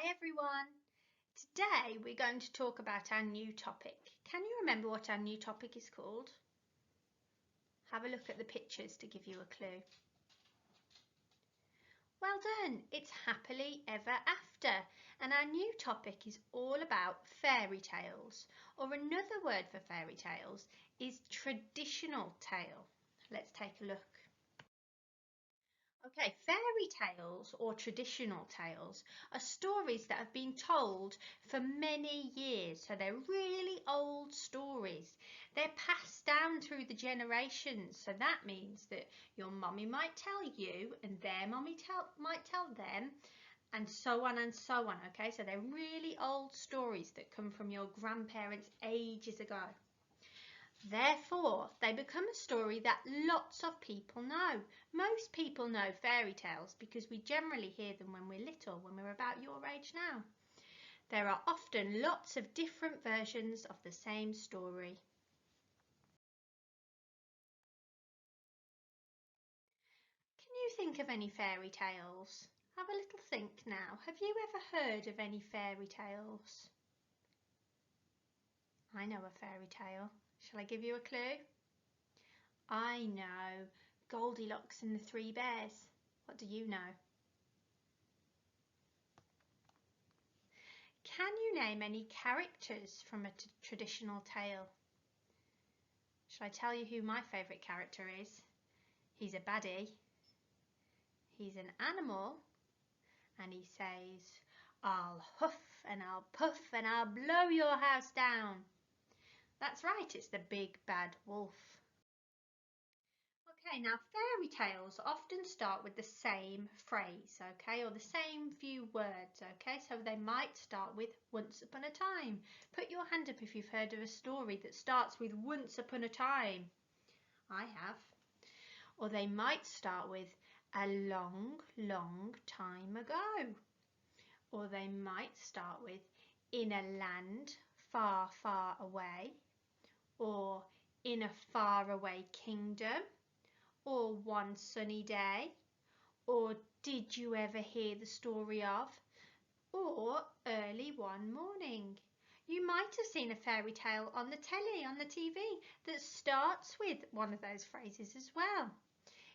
Hi everyone! Today we're going to talk about our new topic. Can you remember what our new topic is called? Have a look at the pictures to give you a clue. Well done! It's happily ever after, and our new topic is all about fairy tales, or another word for fairy tales is traditional tale. Let's take a look. Okay, fairy tales or traditional tales are stories that have been told for many years. So they're really old stories. They're passed down through the generations. So that means that your mummy might tell you and their mummy might tell them, and so on and so on. Okay, so they're really old stories that come from your grandparents ages ago. Therefore, they become a story that lots of people know. Most people know fairy tales because we generally hear them when we're little, when we're about your age now. There are often lots of different versions of the same story. Can you think of any fairy tales? Have a little think now. Have you ever heard of any fairy tales? I know a fairy tale. Shall I give you a clue? I know Goldilocks and the Three Bears. What do you know? Can you name any characters from a traditional tale? Shall I tell you who my favourite character is? He's a baddie. He's an animal and he says, "I'll huff and I'll puff and I'll blow your house down." That's right, it's the big bad wolf. Okay, now fairy tales often start with the same phrase, okay, or the same few words, okay, so they might start with once upon a time. Put your hand up if you've heard of a story that starts with once upon a time. I have. Or they might start with a long, long time ago. Or they might start with in a land far, far away. Or in a faraway kingdom. Or one sunny day, or did you ever hear the story of, or early one morning. You might have seen a fairy tale on the telly, on the TV, that starts with one of those phrases as well.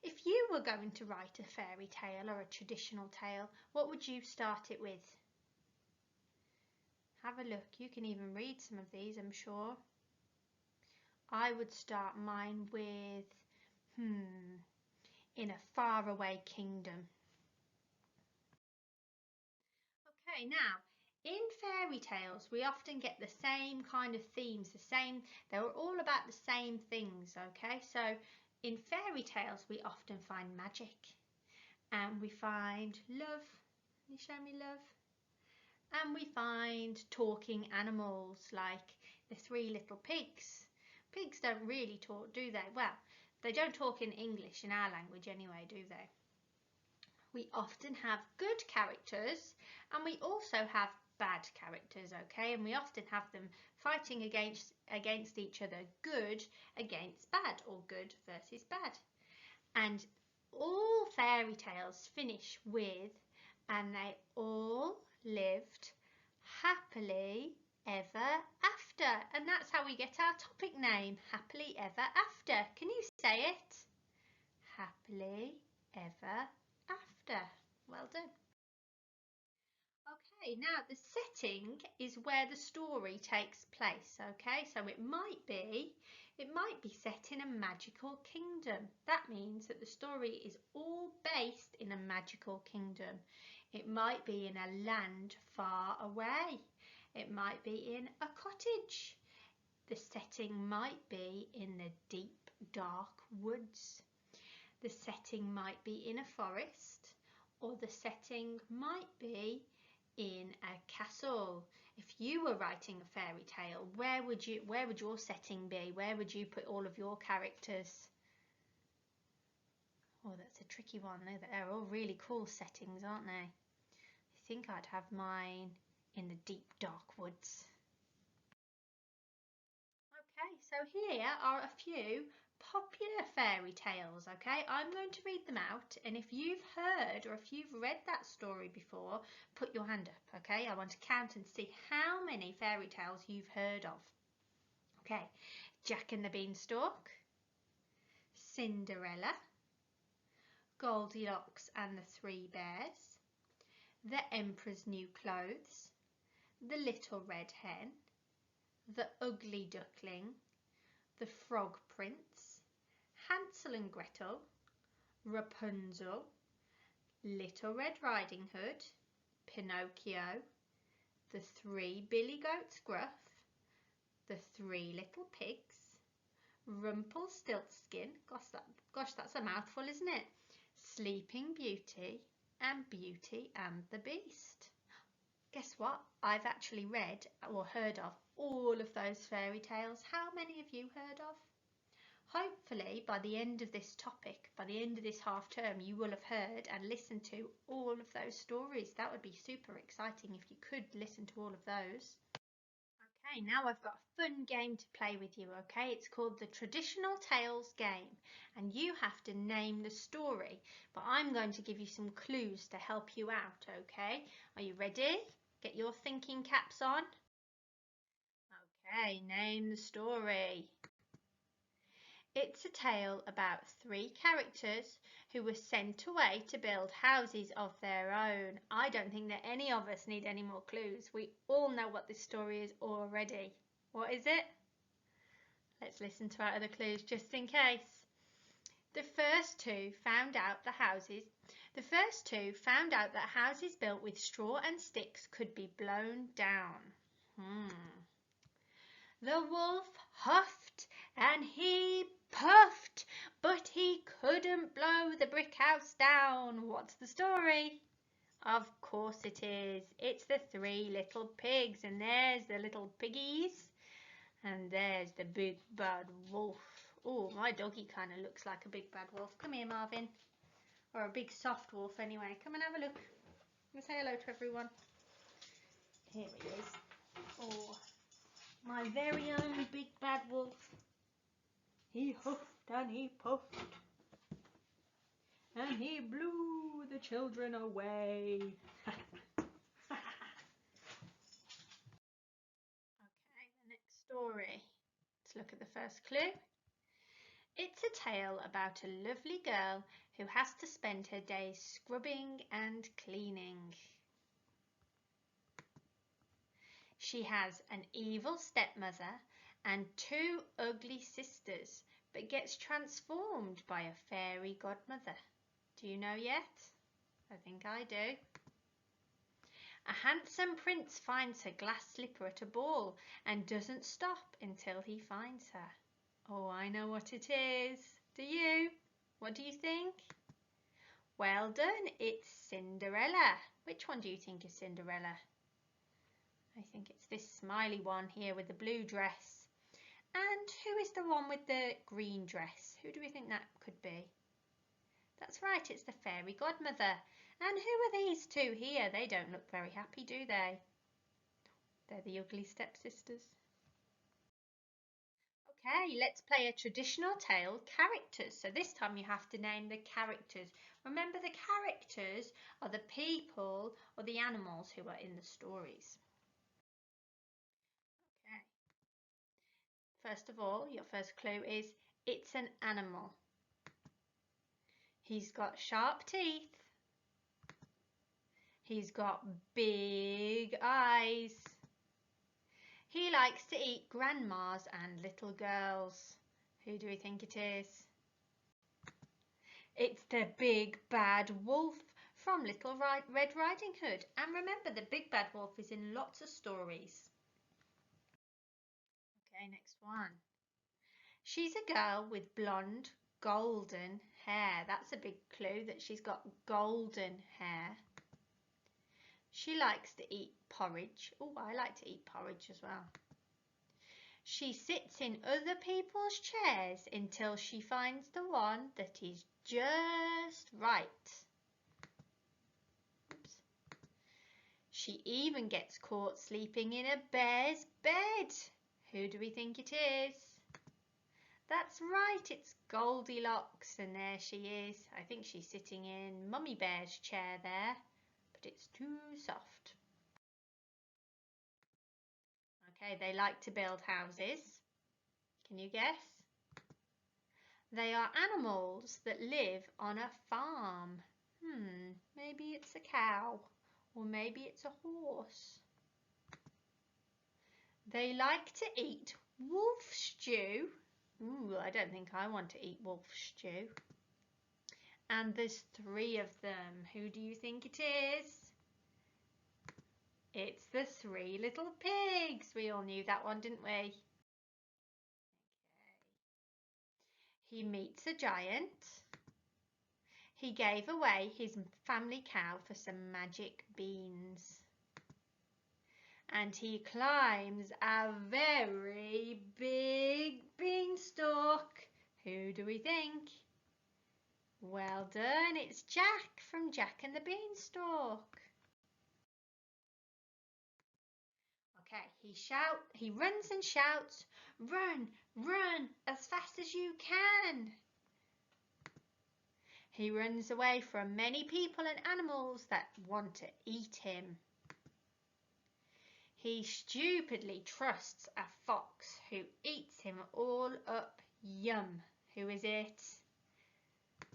If you were going to write a fairy tale or a traditional tale, what would you start it with? Have a look, you can even read some of these, I'm sure. I would start mine with, in a faraway kingdom. Okay, now in fairy tales we often get the same kind of themes, they're all about the same things, okay? So in fairy tales we often find magic and we find love. Can you show me love? And we find talking animals like the three little pigs. Pigs don't really talk, do they? Well, they don't talk in English, in our language anyway, do they? We often have good characters and we also have bad characters, okay? And we often have them fighting against each other, good against bad or good versus bad. And all fairy tales finish with, and they all lived happily ever after. And that's how we get our topic name, Happily Ever After. Can you say it? Happily Ever After. Well done. Okay, now the setting is where the story takes place, okay? So it might be set in a magical kingdom. That means that the story is all based in a magical kingdom. It might be in a land far away. It might be in a cottage. The setting might be in the deep, dark woods. The setting might be in a forest, or the setting might be in a castle. If you were writing a fairy tale, where would your setting be? Where would you put all of your characters? Oh, that's a tricky one. They're all really cool settings, aren't they? I think I'd have mine in the deep dark woods. Okay, so here are a few popular fairy tales, okay? I'm going to read them out, and if you've heard or if you've read that story before, put your hand up, okay? I want to count and see how many fairy tales you've heard of. Okay, Jack and the Beanstalk, Cinderella, Goldilocks and the Three Bears, The Emperor's New Clothes, The Little Red Hen, The Ugly Duckling, The Frog Prince, Hansel and Gretel, Rapunzel, Little Red Riding Hood, Pinocchio, The Three Billy Goats Gruff, The Three Little Pigs, Rumpelstiltskin, gosh, that's a mouthful, isn't it? Sleeping Beauty, and Beauty and the Beast. Guess what? I've actually read or heard of all of those fairy tales. How many have you heard of? Hopefully by the end of this topic, by the end of this half term, you will have heard and listened to all of those stories. That would be super exciting if you could listen to all of those. Okay, now I've got a fun game to play with you, okay? It's called the Traditional Tales game, and you have to name the story, but I'm going to give you some clues to help you out, okay? Are you ready? Get your thinking caps on. Okay, name the story. It's a tale about three characters who were sent away to build houses of their own. I don't think that any of us need any more clues. We all know what this story is already. What is it? Let's listen to our other clues just in case. The first two found out that houses built with straw and sticks could be blown down. The wolf huffed and he puffed, but he couldn't blow the brick house down. What's the story? Of course it is. It's the Three Little Pigs, and there's the little piggies, and there's the big bad wolf. Oh, my doggy kind of looks like a big bad wolf. Come here, Marvin. Or a big soft wolf anyway. Come and have a look. Say hello to everyone. Here he is. Oh, my very own big bad wolf. He huffed and he puffed, and he blew the children away. Okay, the next story. Let's look at the first clue. It's a tale about a lovely girl who has to spend her days scrubbing and cleaning. She has an evil stepmother and two ugly sisters, but gets transformed by a fairy godmother. Do you know yet? I think I do. A handsome prince finds her glass slipper at a ball and doesn't stop until he finds her. Oh, I know what it is. Do you? What do you think? Well done, it's Cinderella. Which one do you think is Cinderella? I think it's this smiley one here with the blue dress. And who is the one with the green dress? Who do we think that could be? That's right, it's the fairy godmother. And who are these two here? They don't look very happy, do they? They're the ugly stepsisters. Okay, let's play a traditional tale characters. So this time you have to name the characters. Remember, the characters are the people or the animals who are in the stories. Okay. First of all, your first clue is it's an animal. He's got sharp teeth. He's got big eyes. He likes to eat grandmas and little girls. Who do we think it is? It's the big bad wolf from Little Red Riding Hood. And remember, the big bad wolf is in lots of stories. Okay, next one. She's a girl with blonde, golden hair. That's a big clue that she's got golden hair. She likes to eat porridge. Oh, I like to eat porridge as well. She sits in other people's chairs until she finds the one that is just right. Oops. She even gets caught sleeping in a bear's bed. Who do we think it is? That's right, it's Goldilocks, and there she is. I think she's sitting in Mummy Bear's chair there, but it's too soft. Okay, they like to build houses. Can you guess? They are animals that live on a farm. Maybe it's a cow, or maybe it's a horse. They like to eat wolf stew. Ooh, I don't think I want to eat wolf stew. And there's 3 of them. Who do you think it is? It's the 3 little pigs. We all knew that one, didn't we? Okay. He meets a giant. He gave away his family cow for some magic beans. And he climbs a very big beanstalk. Who do we think? Well done, it's Jack from Jack and the Beanstalk. Okay, he runs and shouts, "Run, run, as fast as you can." He runs away from many people and animals that want to eat him. He stupidly trusts a fox who eats him all up. Yum. Who is it?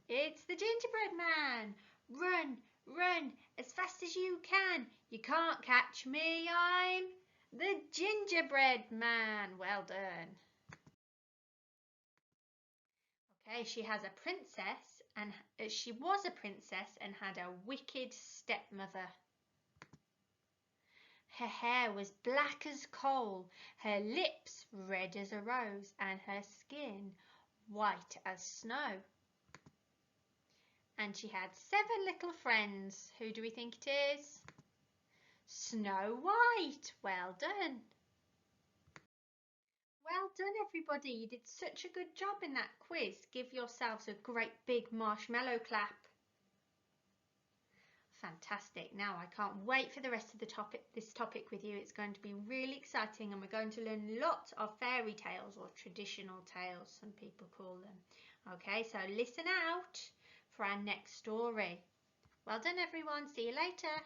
It's the gingerbread man. Run, run, as fast as you can. You can't catch me, I'm the gingerbread man. Well done. Okay, she has a princess, and she was a princess and had a wicked stepmother. Her hair was black as coal, her lips red as a rose, and her skin white as snow. And she had 7 little friends. Who do we think it is? Snow White. Well done. Well done, everybody. You did such a good job in that quiz. Give yourselves a great big marshmallow clap. Fantastic. Now I can't wait for the rest of this topic with you. It's going to be really exciting, and we're going to learn lots of fairy tales, or traditional tales, some people call them. Okay, so listen out for our next story. Well done, everyone. See you later.